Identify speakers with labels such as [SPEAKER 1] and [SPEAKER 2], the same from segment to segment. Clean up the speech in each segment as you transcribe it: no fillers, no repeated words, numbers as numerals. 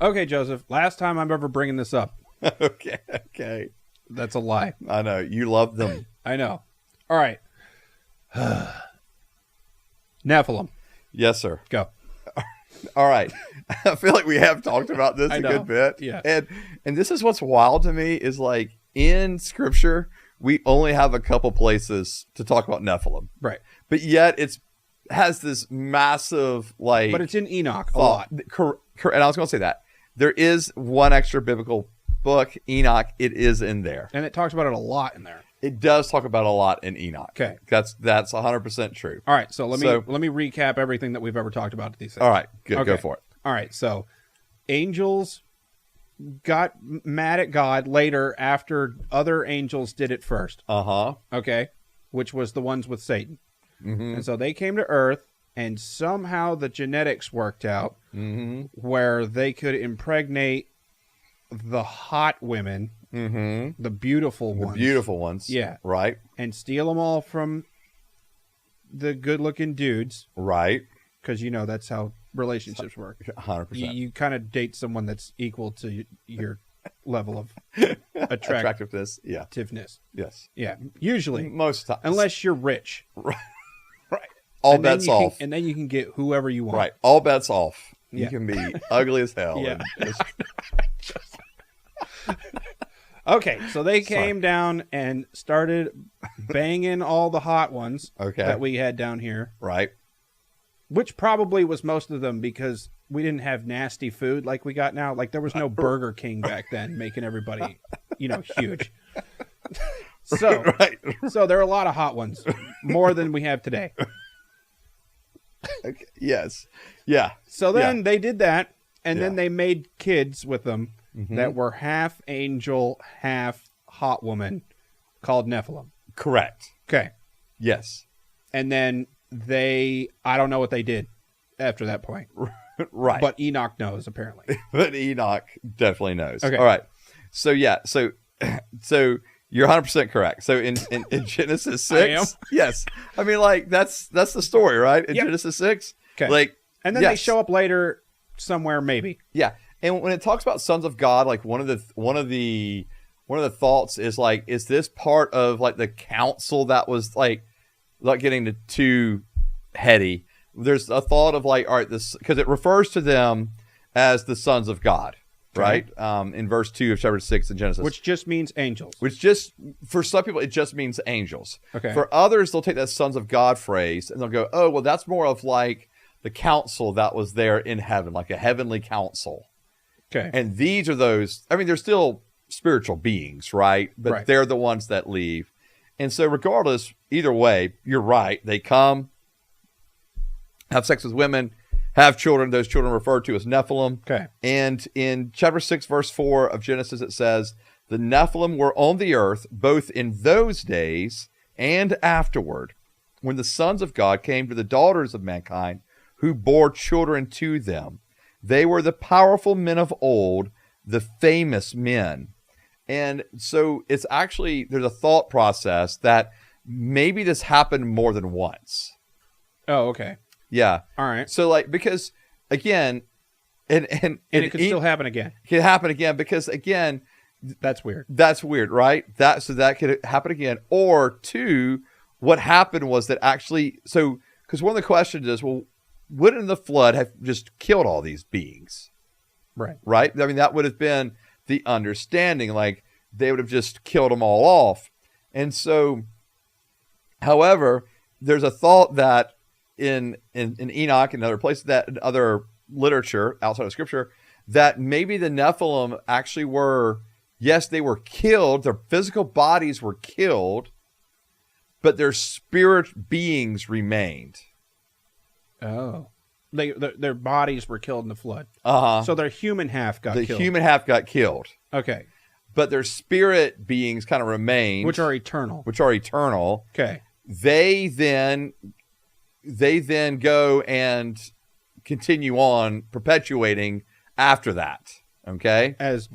[SPEAKER 1] Okay, Joseph, last time I'm ever bringing this up.
[SPEAKER 2] Okay.
[SPEAKER 1] That's a lie.
[SPEAKER 2] I know. You love them.
[SPEAKER 1] I know. All right. Nephilim.
[SPEAKER 2] Yes, sir.
[SPEAKER 1] Go.
[SPEAKER 2] All right. I feel like we have talked about this a good bit.
[SPEAKER 1] Yeah.
[SPEAKER 2] And this is what's wild to me is like in Scripture, we only have a couple places to talk about Nephilim.
[SPEAKER 1] Right.
[SPEAKER 2] But yet has this massive like.
[SPEAKER 1] But it's in Enoch a lot.
[SPEAKER 2] And I was going to say that. There is one extra biblical book, Enoch. It is in there.
[SPEAKER 1] And it talks about it a lot in there.
[SPEAKER 2] It does talk about a lot in Enoch.
[SPEAKER 1] Okay.
[SPEAKER 2] That's 100% true.
[SPEAKER 1] All right. So let me recap everything that we've ever talked about these things.
[SPEAKER 2] All right. Good.
[SPEAKER 1] Okay.
[SPEAKER 2] Go for it.
[SPEAKER 1] All right. So angels got mad at God later after other angels did it first.
[SPEAKER 2] Uh-huh.
[SPEAKER 1] Okay. Which was the ones with Satan.
[SPEAKER 2] Mm-hmm.
[SPEAKER 1] And so they came to Earth, and somehow the genetics worked out where they could impregnate the hot women, the beautiful ones.
[SPEAKER 2] The beautiful ones.
[SPEAKER 1] Yeah.
[SPEAKER 2] Right.
[SPEAKER 1] And steal them all from the good-looking dudes.
[SPEAKER 2] Right.
[SPEAKER 1] Because, that's how relationships work.
[SPEAKER 2] 100%.
[SPEAKER 1] You kind of date someone that's equal to your level of attractiveness.
[SPEAKER 2] Yeah. Yes.
[SPEAKER 1] Yeah. Usually.
[SPEAKER 2] Most times.
[SPEAKER 1] Unless you're rich.
[SPEAKER 2] Right. All bets off.
[SPEAKER 1] And then you can get whoever you want.
[SPEAKER 2] Right. All bets off.
[SPEAKER 1] Yeah.
[SPEAKER 2] You can be ugly as hell.
[SPEAKER 1] Yeah. Okay, so they came down and started banging all the hot ones that we had down here.
[SPEAKER 2] Right.
[SPEAKER 1] Which probably was most of them because we didn't have nasty food like we got now. Like there was no Burger King back then making everybody, huge. So there are a lot of hot ones, more than we have today.
[SPEAKER 2] Okay. Yes. Yeah.
[SPEAKER 1] So then they did that, and then they made kids with them that were half angel, half hot woman, called Nephilim.
[SPEAKER 2] Correct.
[SPEAKER 1] Okay.
[SPEAKER 2] Yes.
[SPEAKER 1] And then I don't know what they did after that point.
[SPEAKER 2] Right.
[SPEAKER 1] But Enoch knows, apparently.
[SPEAKER 2] But Enoch definitely knows.
[SPEAKER 1] Okay.
[SPEAKER 2] All right. So, so you're 100% correct. So in Genesis 6.
[SPEAKER 1] I am?
[SPEAKER 2] Yes. I mean, like, that's the story, right? In Genesis 6.
[SPEAKER 1] Okay.
[SPEAKER 2] Like,
[SPEAKER 1] and then they show up later somewhere, maybe.
[SPEAKER 2] Yeah. And when it talks about sons of God, like one of the thoughts is like, is this part of like the council that was like getting too heady? There's a thought of like, all right, this, because it refers to them as the sons of God, right? In verse 2 of chapter 6 in Genesis.
[SPEAKER 1] Which just means angels.
[SPEAKER 2] Which just, for some people, it just means angels.
[SPEAKER 1] Okay.
[SPEAKER 2] For others, they'll take that sons of God phrase and they'll go, oh, well, that's more of like the council that was there in heaven, like a heavenly council.
[SPEAKER 1] Okay.
[SPEAKER 2] And these are those, I mean, they're still spiritual beings, right? But they're the ones that leave. And so regardless, either way, you're right. They come, have sex with women, have children. Those children referred to as Nephilim.
[SPEAKER 1] Okay.
[SPEAKER 2] And in chapter 6, verse 4 of Genesis, it says, the Nephilim were on the earth, both in those days and afterward, when the sons of God came to the daughters of mankind, who bore children to them. They were the powerful men of old, the famous men. And so it's actually, there's a thought process that maybe this happened more than once.
[SPEAKER 1] Oh, okay.
[SPEAKER 2] Yeah.
[SPEAKER 1] All right.
[SPEAKER 2] So like, because again, and
[SPEAKER 1] it could still happen again.
[SPEAKER 2] It could happen again because again,
[SPEAKER 1] that's weird.
[SPEAKER 2] That's weird, right? So that could happen again. Or two, what happened was that actually, so, because one of the questions is, well, wouldn't the flood have just killed all these beings?
[SPEAKER 1] Right.
[SPEAKER 2] Right? I mean, that would have been the understanding. Like, they would have just killed them all off. And so, however, there's a thought that in Enoch and other places, that in other literature outside of Scripture, that maybe the Nephilim actually were, yes, they were killed. Their physical bodies were killed, but their spirit beings remained.
[SPEAKER 1] Oh, their bodies were killed in the flood.
[SPEAKER 2] So
[SPEAKER 1] their human half got killed.
[SPEAKER 2] The human half got killed.
[SPEAKER 1] Okay.
[SPEAKER 2] But their spirit beings kind of remained.
[SPEAKER 1] Which are eternal.
[SPEAKER 2] Okay. They then go and continue on perpetuating after that. Okay.
[SPEAKER 1] As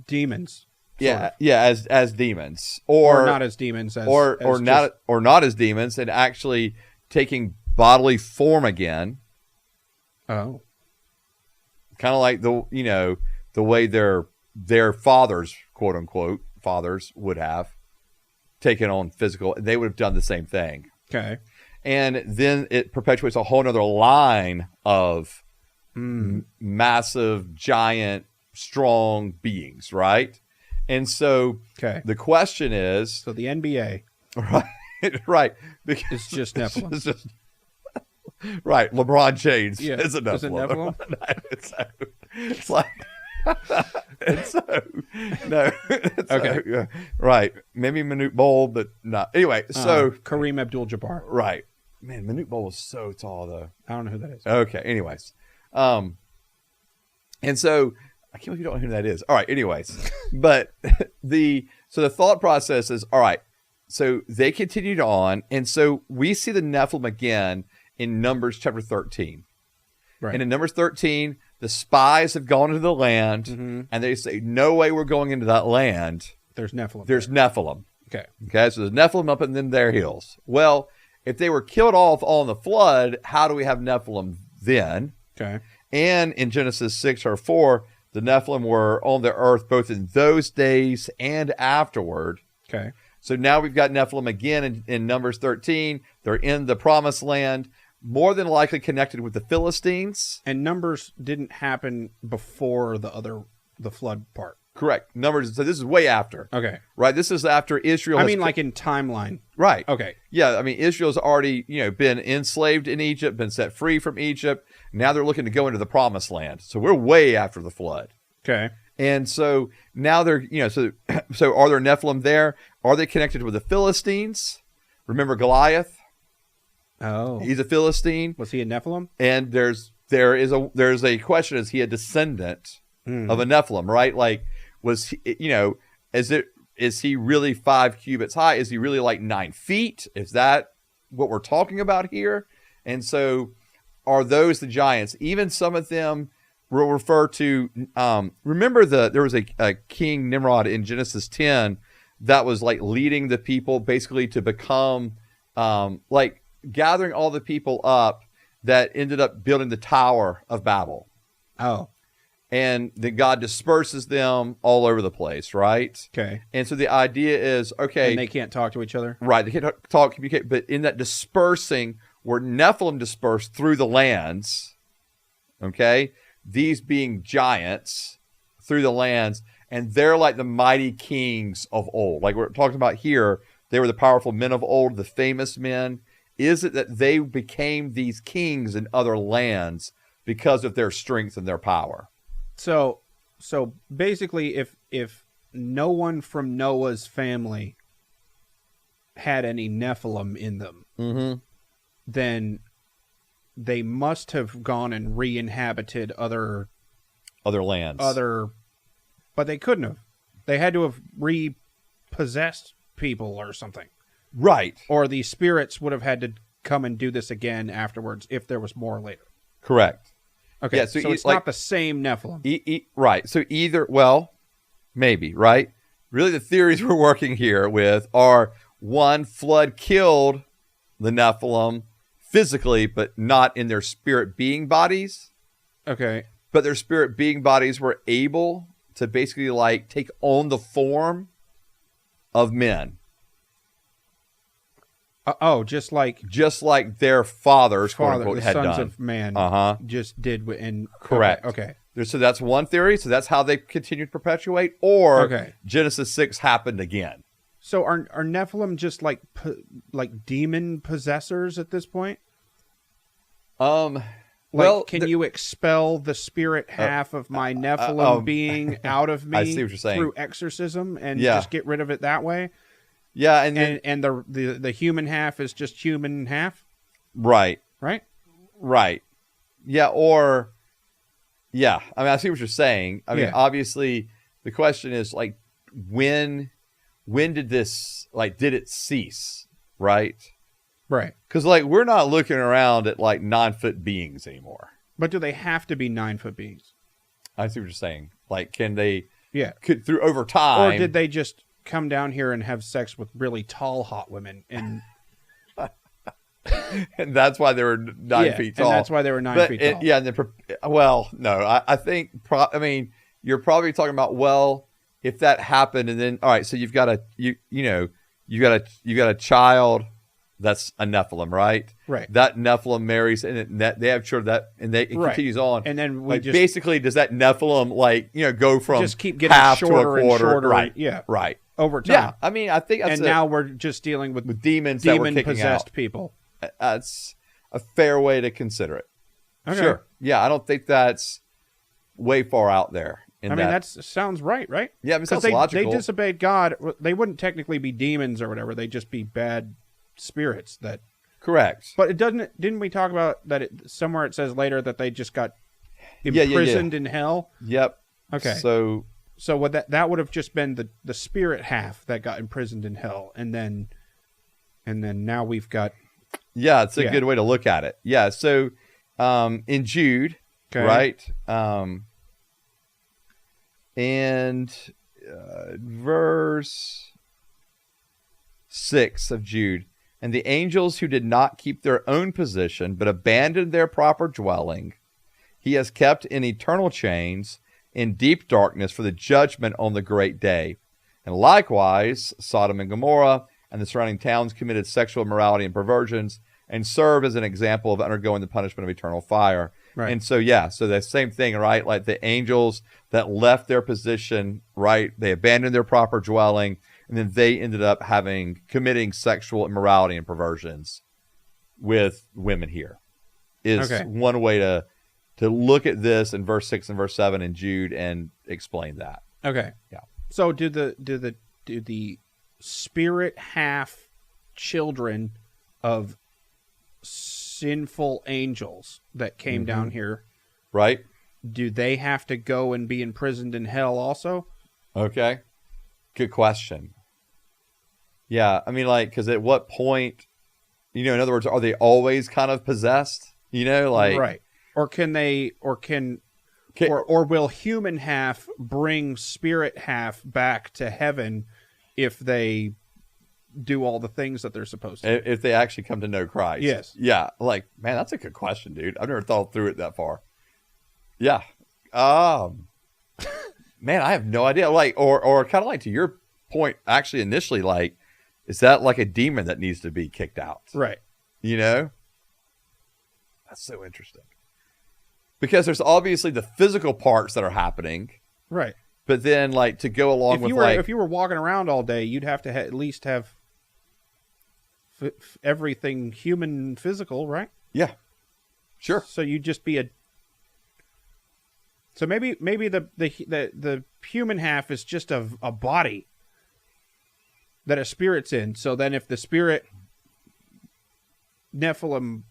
[SPEAKER 1] demons.
[SPEAKER 2] Yeah. Yeah. As demons,
[SPEAKER 1] or not as demons,
[SPEAKER 2] or not as demons, and actually taking bodily form again.
[SPEAKER 1] Oh.
[SPEAKER 2] kind of like the way their fathers, quote unquote fathers, would have taken on physical. They would have done the same thing.
[SPEAKER 1] Okay.
[SPEAKER 2] And then it perpetuates a whole nother line of massive, giant, strong beings, right? And so the question is...
[SPEAKER 1] So the NBA...
[SPEAKER 2] Right.
[SPEAKER 1] It's just Nephilim.
[SPEAKER 2] It's just, right. LeBron James is a Nephilim.
[SPEAKER 1] Is it Nephilim?
[SPEAKER 2] It's like... it's so... No. It's
[SPEAKER 1] okay.
[SPEAKER 2] So, right. Maybe Manute Bol, but not. Anyway, so...
[SPEAKER 1] Kareem Abdul-Jabbar.
[SPEAKER 2] Right. Man, Manute Bol was so tall, though.
[SPEAKER 1] I don't know who that is.
[SPEAKER 2] Okay. Anyways. And so... I can't believe you don't know who that is. All right. Anyways. But the thought process is, all right, so they continued on. And so we see the Nephilim again in Numbers chapter 13.
[SPEAKER 1] Right.
[SPEAKER 2] And in Numbers 13, the spies have gone into the land, and they say, no way we're going into that land.
[SPEAKER 1] There's Nephilim.
[SPEAKER 2] There's Nephilim.
[SPEAKER 1] Okay.
[SPEAKER 2] Okay, so there's Nephilim up in them their hills. Well, if they were killed off on the flood, how do we have Nephilim then?
[SPEAKER 1] Okay. And
[SPEAKER 2] in Genesis 6 or 4, the Nephilim were on the earth both in those days and afterward.
[SPEAKER 1] Okay.
[SPEAKER 2] So now we've got Nephilim again in Numbers 13. They're in the promised land, more than likely connected with the Philistines.
[SPEAKER 1] And Numbers didn't happen before the flood part.
[SPEAKER 2] Correct. Numbers. So this is way after.
[SPEAKER 1] Okay.
[SPEAKER 2] Right. This is after Israel.
[SPEAKER 1] Like in timeline.
[SPEAKER 2] Right.
[SPEAKER 1] Okay.
[SPEAKER 2] Yeah. I mean, Israel's already, been enslaved in Egypt, been set free from Egypt. Now they're looking to go into the promised land. So we're way after the flood.
[SPEAKER 1] Okay.
[SPEAKER 2] And so now they're, so are there Nephilim there? Are they connected with the Philistines? Remember Goliath?
[SPEAKER 1] Oh.
[SPEAKER 2] He's a Philistine.
[SPEAKER 1] Was he a Nephilim?
[SPEAKER 2] And there's a question, is he a descendant of a Nephilim, right? Like, was he, is he really 5 cubits high? Is he really like 9 feet? Is that what we're talking about here? And so are those the giants? Even some of them will refer to, remember there was a king Nimrod in Genesis 10 that was like leading the people basically to become, like gathering all the people up that ended up building the Tower of Babel.
[SPEAKER 1] Oh.
[SPEAKER 2] And then God disperses them all over the place, right?
[SPEAKER 1] Okay.
[SPEAKER 2] And so the idea is, okay.
[SPEAKER 1] And they can't talk to each other?
[SPEAKER 2] Right. They can't talk, communicate. But in that dispersing, where Nephilim dispersed through the lands, okay, these being giants through the lands, and they're like the mighty kings of old. Like we're talking about here, they were the powerful men of old, the famous men. Is it that they became these kings in other lands because of their strength and their power?
[SPEAKER 1] So basically, if no one from Noah's family had any Nephilim in them, then they must have gone and re-inhabited other
[SPEAKER 2] lands.
[SPEAKER 1] But they couldn't have. They had to have repossessed people or something.
[SPEAKER 2] Right.
[SPEAKER 1] Or the spirits would have had to come and do this again afterwards if there was more later.
[SPEAKER 2] Correct.
[SPEAKER 1] Okay,
[SPEAKER 2] yeah,
[SPEAKER 1] so it's not the same Nephilim.
[SPEAKER 2] Right. So either, well, maybe, right? Really the theories we're working here with are, one, flood killed the Nephilim physically, but not in their spirit being bodies.
[SPEAKER 1] Okay.
[SPEAKER 2] But their spirit being bodies were able to basically like take on the form of men.
[SPEAKER 1] Just like
[SPEAKER 2] their fathers, quote unquote,
[SPEAKER 1] the
[SPEAKER 2] had
[SPEAKER 1] sons
[SPEAKER 2] done.
[SPEAKER 1] Of man just did. And
[SPEAKER 2] correct.
[SPEAKER 1] Okay.
[SPEAKER 2] So that's one theory. So that's how they continue to perpetuate. Or Genesis 6 happened again.
[SPEAKER 1] So are Nephilim just like demon possessors at this point?
[SPEAKER 2] Well,
[SPEAKER 1] can you expel the spirit half of my Nephilim being out of me?
[SPEAKER 2] I see what you're saying.
[SPEAKER 1] Through exorcism and just get rid of it that way?
[SPEAKER 2] Yeah,
[SPEAKER 1] and the human half is just human half?
[SPEAKER 2] Right.
[SPEAKER 1] Right?
[SPEAKER 2] Right. Yeah, or yeah. I mean, I see what you're saying. I mean, obviously the question is like when did this did it cease? Right?
[SPEAKER 1] Right.
[SPEAKER 2] Because like we're not looking around at like 9-foot beings anymore.
[SPEAKER 1] But do they have to be 9-foot beings?
[SPEAKER 2] I see what you're saying. Like, can they?
[SPEAKER 1] Yeah.
[SPEAKER 2] Could through over time?
[SPEAKER 1] Or did they just come down here and have sex with really tall, hot women? And
[SPEAKER 2] and that's why they were 9 feet tall.
[SPEAKER 1] And that's why they were 9 feet tall.
[SPEAKER 2] Yeah, I think you're probably talking about, well, if that happened, and then all right, so you've got a child that's a Nephilim, right?
[SPEAKER 1] Right.
[SPEAKER 2] That Nephilim marries, and they have children it continues on,
[SPEAKER 1] and then
[SPEAKER 2] basically does that Nephilim go from
[SPEAKER 1] just keep getting
[SPEAKER 2] half
[SPEAKER 1] shorter
[SPEAKER 2] to a quarter,
[SPEAKER 1] and shorter,
[SPEAKER 2] right?
[SPEAKER 1] Yeah,
[SPEAKER 2] right.
[SPEAKER 1] Over time.
[SPEAKER 2] Yeah, I mean, I think that's
[SPEAKER 1] now we're just dealing with
[SPEAKER 2] demons that we're kicking
[SPEAKER 1] demon-possessed
[SPEAKER 2] out.
[SPEAKER 1] people.
[SPEAKER 2] That's a fair way to consider it.
[SPEAKER 1] Okay.
[SPEAKER 2] Sure. Yeah, I don't think that's way far out there.
[SPEAKER 1] That sounds right?
[SPEAKER 2] Yeah, it sounds logical.
[SPEAKER 1] They disobeyed God. They wouldn't technically be demons or whatever. They'd just be bad spirits.
[SPEAKER 2] Correct.
[SPEAKER 1] But didn't we talk about that? Somewhere it says later that they just got imprisoned in hell.
[SPEAKER 2] Yep.
[SPEAKER 1] Okay. So what that would have just been the spirit half that got imprisoned in hell, and then now we've got.
[SPEAKER 2] Yeah, it's a good way to look at it. Yeah. So, in Jude, right? And verse 6 of Jude, and the angels who did not keep their own position, but abandoned their proper dwelling, he has kept in eternal chains in deep darkness for the judgment on the great day. And likewise, Sodom and Gomorrah and the surrounding towns committed sexual immorality and perversions and serve as an example of undergoing the punishment of eternal fire. Right. And so, so the same thing, right? Like the angels that left their position, right? They abandoned their proper dwelling, and then they ended up committing sexual immorality and perversions with women here. Is one way to look at this in verse 6 and verse 7 in Jude and explain that.
[SPEAKER 1] Okay.
[SPEAKER 2] Yeah.
[SPEAKER 1] So do the spirit half children of sinful angels that came down here,
[SPEAKER 2] right?
[SPEAKER 1] Do they have to go and be imprisoned in hell also? Okay.
[SPEAKER 2] Good question. Yeah, I mean, because at what point, in other words, are they always kind of possessed?
[SPEAKER 1] Right. Or will human half bring spirit half back to heaven if they do all the things that they're supposed to?
[SPEAKER 2] If they actually come to know Christ.
[SPEAKER 1] Yes.
[SPEAKER 2] Yeah. Man, that's a good question, dude. I've never thought through it that far. Yeah. Man, I have no idea. Or kind of like to your point, actually, initially, is that like a demon that needs to be kicked out?
[SPEAKER 1] Right.
[SPEAKER 2] That's so interesting. Because there's obviously the physical parts that are happening.
[SPEAKER 1] Right.
[SPEAKER 2] But then, to go along
[SPEAKER 1] if you were walking around all day, you'd have to at least have everything human physical, right?
[SPEAKER 2] Yeah. Sure.
[SPEAKER 1] So you'd just be So maybe the human half is just a body that a spirit's in. So then if the spirit Nephilim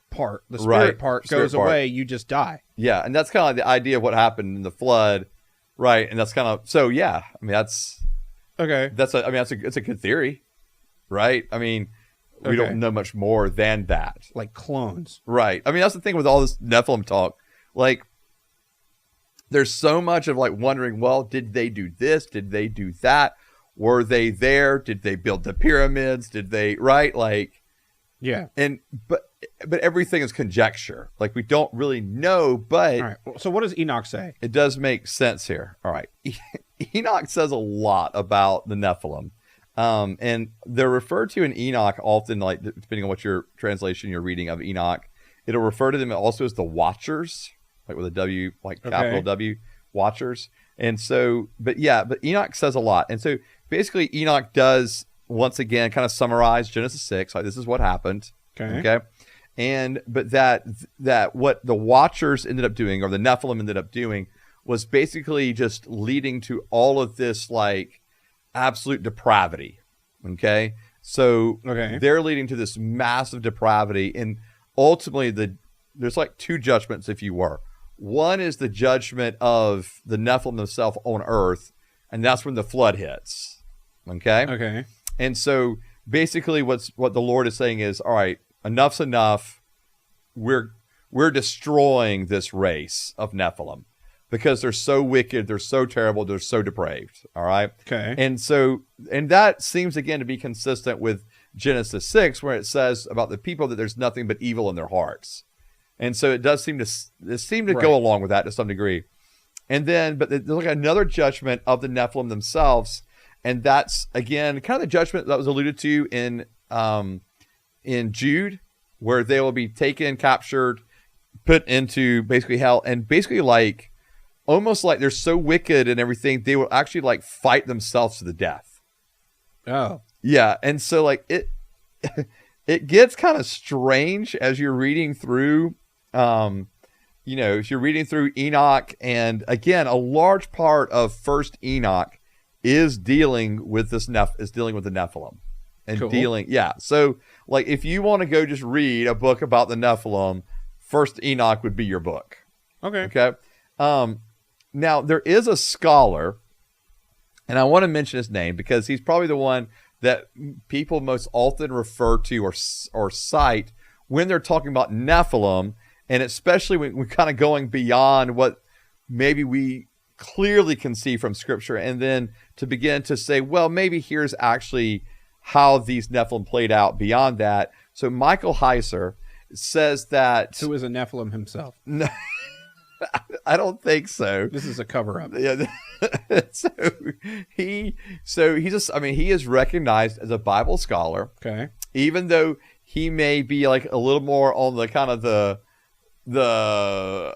[SPEAKER 1] part, the spirit part goes away, you just die.
[SPEAKER 2] Yeah, and that's kind of like the idea of what happened in the flood, right? And that's kind of that's
[SPEAKER 1] okay.
[SPEAKER 2] It's a good theory, right? We don't know much more than that.
[SPEAKER 1] Like clones,
[SPEAKER 2] right? That's the thing with all this Nephilim talk. There's so much of wondering, well, did they do this? Did they do that? Were they there? Did they build the pyramids? Did they
[SPEAKER 1] yeah.
[SPEAKER 2] But everything is conjecture. We don't really know, but...
[SPEAKER 1] All right. So what does Enoch say?
[SPEAKER 2] It does make sense here. All right. Enoch says a lot about the Nephilim. And they're referred to in Enoch often, depending on what your translation you're reading of Enoch, it'll refer to them also as the Watchers, with a W, capital W, Watchers. And so, but Enoch says a lot. And so basically Enoch does, once again, kind of summarize Genesis 6. This is what happened. Okay. But that what the Watchers ended up doing, or the Nephilim ended up doing, was basically just leading to all of this absolute depravity. Okay. So they're leading to this massive depravity, and ultimately there's two judgments, if you were. One is the judgment of the Nephilim themselves on earth, and that's when the flood hits. Okay. And so basically what the Lord is saying is, all right, enough's enough. We're destroying this race of Nephilim because they're so wicked, they're so terrible, they're so depraved. All right.
[SPEAKER 1] Okay.
[SPEAKER 2] And that seems again to be consistent with Genesis 6, where it says about the people that there's nothing but evil in their hearts. And so it does seem to go along with that to some degree. And then, but there's like another judgment of the Nephilim themselves. And that's, again, kind of the judgment that was alluded to in Jude, where they will be taken, captured, put into basically hell, and basically like, almost like they're so wicked and everything, they will actually like fight themselves to the death.
[SPEAKER 1] Oh.
[SPEAKER 2] Yeah. And so like it gets kind of strange as you're reading through, if you're reading through Enoch, and again, a large part of First Enoch is dealing with the Nephilim and
[SPEAKER 1] cool.
[SPEAKER 2] So like, if you want to go just read a book about the Nephilim, First Enoch would be your book. Okay. Now there is a scholar, and I want to mention his name because he's probably the one that people most often refer to or cite when they're talking about Nephilim, and especially when we're kind of going beyond what maybe we clearly can see from Scripture, and then to begin to say, well, maybe here's actually how these Nephilim played out beyond that. So Michael Heiser says that...
[SPEAKER 1] Who is a Nephilim himself?
[SPEAKER 2] No, I don't think so.
[SPEAKER 1] This is a cover-up.
[SPEAKER 2] Yeah. he is recognized as a Bible scholar.
[SPEAKER 1] Okay.
[SPEAKER 2] Even though he may be like a little more on the kind of the I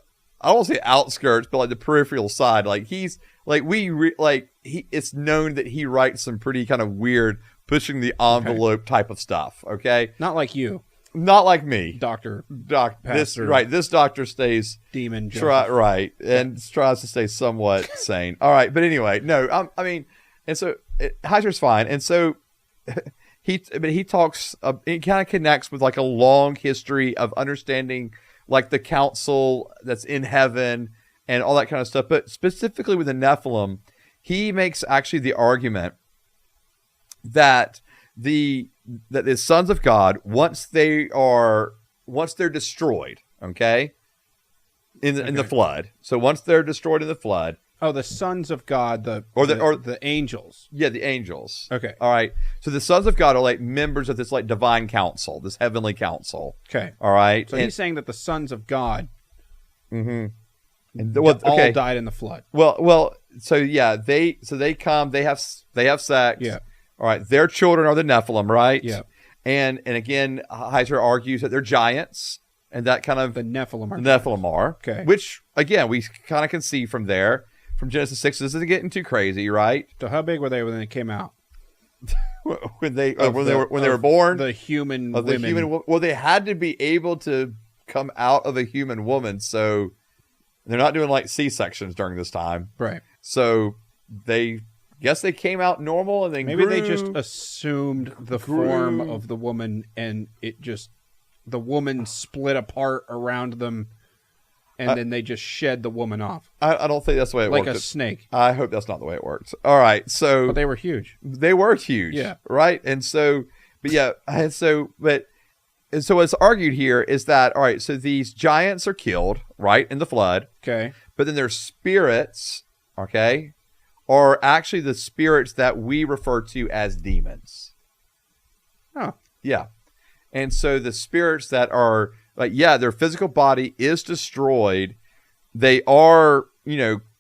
[SPEAKER 2] don't want to say outskirts, but like the peripheral side. Like he's like it's known that he writes some pretty kind of weird, pushing the envelope type of stuff. Okay.
[SPEAKER 1] Not like you.
[SPEAKER 2] Not like me,
[SPEAKER 1] Doctor.
[SPEAKER 2] This doctor stays
[SPEAKER 1] demon.
[SPEAKER 2] And tries to stay somewhat sane. All right, but anyway, no, and so Heiser's fine, and so he talks. He kind of connects with like a long history of understanding, like the council that's in heaven and all that kind of stuff. But specifically with the Nephilim, he makes actually the argument that the sons of God, once they're destroyed, okay, in the flood. So once they're destroyed in the flood.
[SPEAKER 1] Oh, the sons of God, the angels.
[SPEAKER 2] Yeah, the angels.
[SPEAKER 1] Okay.
[SPEAKER 2] All right. So the sons of God are like members of this like divine council, this heavenly council.
[SPEAKER 1] Okay.
[SPEAKER 2] All right.
[SPEAKER 1] So he's saying that the sons of God
[SPEAKER 2] all
[SPEAKER 1] died in the flood.
[SPEAKER 2] Well. So yeah, they come. They have sex.
[SPEAKER 1] Yeah.
[SPEAKER 2] All right, their children are the Nephilim, right?
[SPEAKER 1] Yeah.
[SPEAKER 2] And again, Heiser argues that they're giants, and that kind of
[SPEAKER 1] the Nephilim
[SPEAKER 2] are.
[SPEAKER 1] Okay.
[SPEAKER 2] Which again, we kind of can see from Genesis 6. This isn't getting too crazy, right?
[SPEAKER 1] So how big were they when they came out?
[SPEAKER 2] when they were born,
[SPEAKER 1] the human women.
[SPEAKER 2] Well, they had to be able to come out of a human woman, so they're not doing like C-sections during this time,
[SPEAKER 1] right?
[SPEAKER 2] So they came out normal, and then
[SPEAKER 1] maybe they just assumed the form of the woman, and the woman split apart around them, and then they just shed the woman off.
[SPEAKER 2] I don't think that's the way it works.
[SPEAKER 1] Like a snake.
[SPEAKER 2] I hope that's not the way it works. All right, so
[SPEAKER 1] but they were huge.
[SPEAKER 2] They were huge,
[SPEAKER 1] yeah.
[SPEAKER 2] Right, and so what's argued here is that all right, so these giants are killed right in the flood,
[SPEAKER 1] okay,
[SPEAKER 2] but then their spirits, okay, are actually the spirits that we refer to as demons.
[SPEAKER 1] Oh.
[SPEAKER 2] Yeah. And so the spirits that are like, yeah, their physical body is destroyed. They are,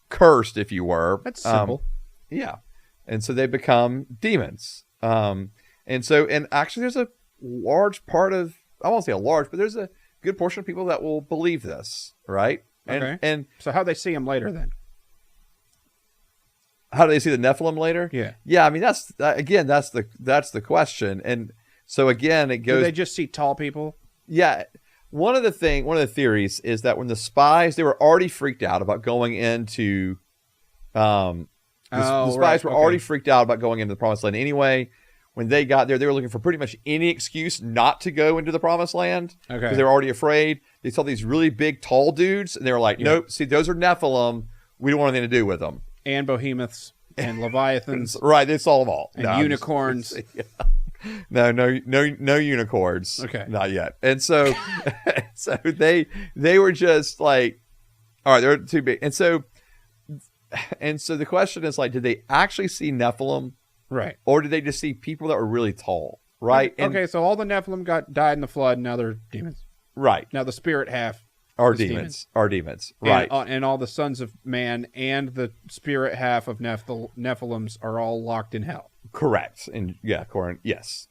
[SPEAKER 2] cursed, if you were.
[SPEAKER 1] That's simple.
[SPEAKER 2] Yeah. And so they become demons. And actually there's a large part of, I won't say a large, but there's a good portion of people that will believe this, right?
[SPEAKER 1] Okay.
[SPEAKER 2] And
[SPEAKER 1] so how they see them later then?
[SPEAKER 2] How do they see the Nephilim later?
[SPEAKER 1] Yeah.
[SPEAKER 2] Yeah, I mean that's the question. And so again, it goes.
[SPEAKER 1] Do they just see tall people?
[SPEAKER 2] Yeah. One of the theories is that when the spies, they were already freaked out about going into the spies were already freaked out about going into the promised land anyway. When they got there, they were looking for pretty much any excuse not to go into the promised land.
[SPEAKER 1] Okay.
[SPEAKER 2] Because they were already afraid. They saw these really big, tall dudes, and they were like, nope, see, those are Nephilim. We don't want anything to do with them.
[SPEAKER 1] And behemoths and leviathans.
[SPEAKER 2] Right, they saw them all.
[SPEAKER 1] And unicorns.
[SPEAKER 2] No unicorns.
[SPEAKER 1] Okay.
[SPEAKER 2] Not yet. And so they were just like, all right, they're too big. And so the question is like, did they actually see Nephilim?
[SPEAKER 1] Right.
[SPEAKER 2] Or did they just see people that were really tall? right?
[SPEAKER 1] Okay, so all the Nephilim died in the flood. Now they're demons.
[SPEAKER 2] Right.
[SPEAKER 1] Now the spirit half
[SPEAKER 2] are
[SPEAKER 1] is
[SPEAKER 2] demons. Are demons. Right.
[SPEAKER 1] And all the sons of man and the spirit half of Nephilims are all locked in hell.
[SPEAKER 2] Correct. And yes.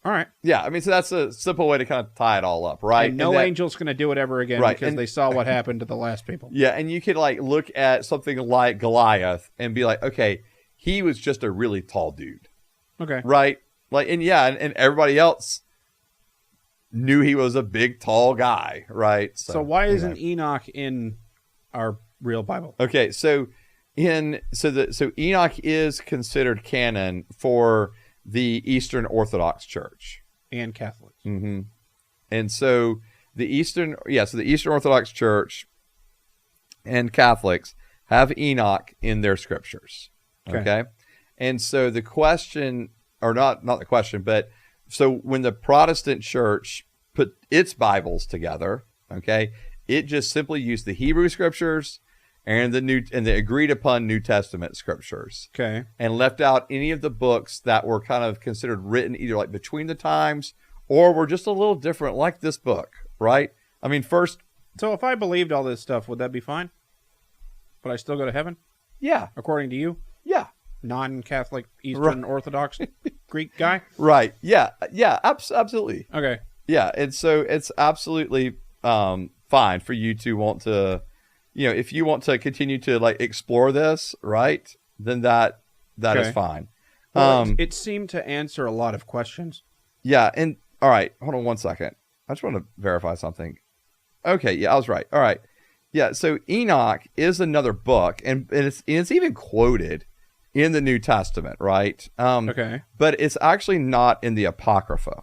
[SPEAKER 1] All right.
[SPEAKER 2] Yeah, I mean, so that's a simple way to kind of tie it all up, right?
[SPEAKER 1] And no angel's going to do it ever again because they saw what happened to the last people.
[SPEAKER 2] Yeah, and you could like look at something like Goliath and be like, okay, he was just a really tall dude.
[SPEAKER 1] Okay.
[SPEAKER 2] Right? Like, and everybody else knew he was a big, tall guy, right?
[SPEAKER 1] So why isn't Enoch in our real Bible?
[SPEAKER 2] Okay, so Enoch is considered canon for the Eastern Orthodox Church
[SPEAKER 1] and Catholics.
[SPEAKER 2] Mm-hmm. And so the Eastern Orthodox Church and Catholics have Enoch in their scriptures. Okay. And so the question, or not the question, but so when the Protestant church put its Bibles together, okay, it just simply used the Hebrew scriptures and the agreed upon New Testament scriptures.
[SPEAKER 1] Okay.
[SPEAKER 2] And left out any of the books that were kind of considered written either like between the times or were just a little different, like this book, right? I mean, first.
[SPEAKER 1] So if I believed all this stuff, would that be fine? Would I still go to heaven?
[SPEAKER 2] Yeah.
[SPEAKER 1] According to you?
[SPEAKER 2] Yeah.
[SPEAKER 1] Non-Catholic Eastern Orthodox Greek guy?
[SPEAKER 2] Right. Yeah. Yeah. Absolutely.
[SPEAKER 1] Okay.
[SPEAKER 2] Yeah. And so it's absolutely fine for you to want to, if you want to continue to like explore this, right, then that is fine.
[SPEAKER 1] Well, it seemed to answer a lot of questions.
[SPEAKER 2] Yeah. And all right, hold on one second. I just want to verify something. Okay. Yeah, I was right. All right. Yeah. So Enoch is another book, and it's even quoted in the New Testament, right?
[SPEAKER 1] Okay.
[SPEAKER 2] But it's actually not in the Apocrypha,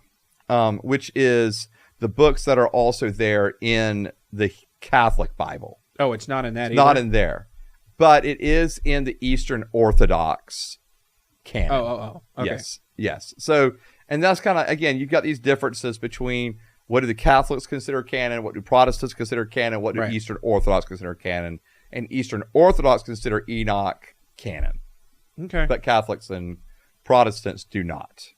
[SPEAKER 2] which is the books that are also there in the Catholic Bible.
[SPEAKER 1] Oh, it's not in that either?
[SPEAKER 2] Not in there. But it is in the Eastern Orthodox canon.
[SPEAKER 1] Oh. Okay.
[SPEAKER 2] Yes. So, and that's kind of, again, you've got these differences between what do the Catholics consider canon, what do Protestants consider canon, what do Eastern Orthodox consider canon, and Eastern Orthodox consider Enoch canon.
[SPEAKER 1] Okay.
[SPEAKER 2] But Catholics and Protestants do not.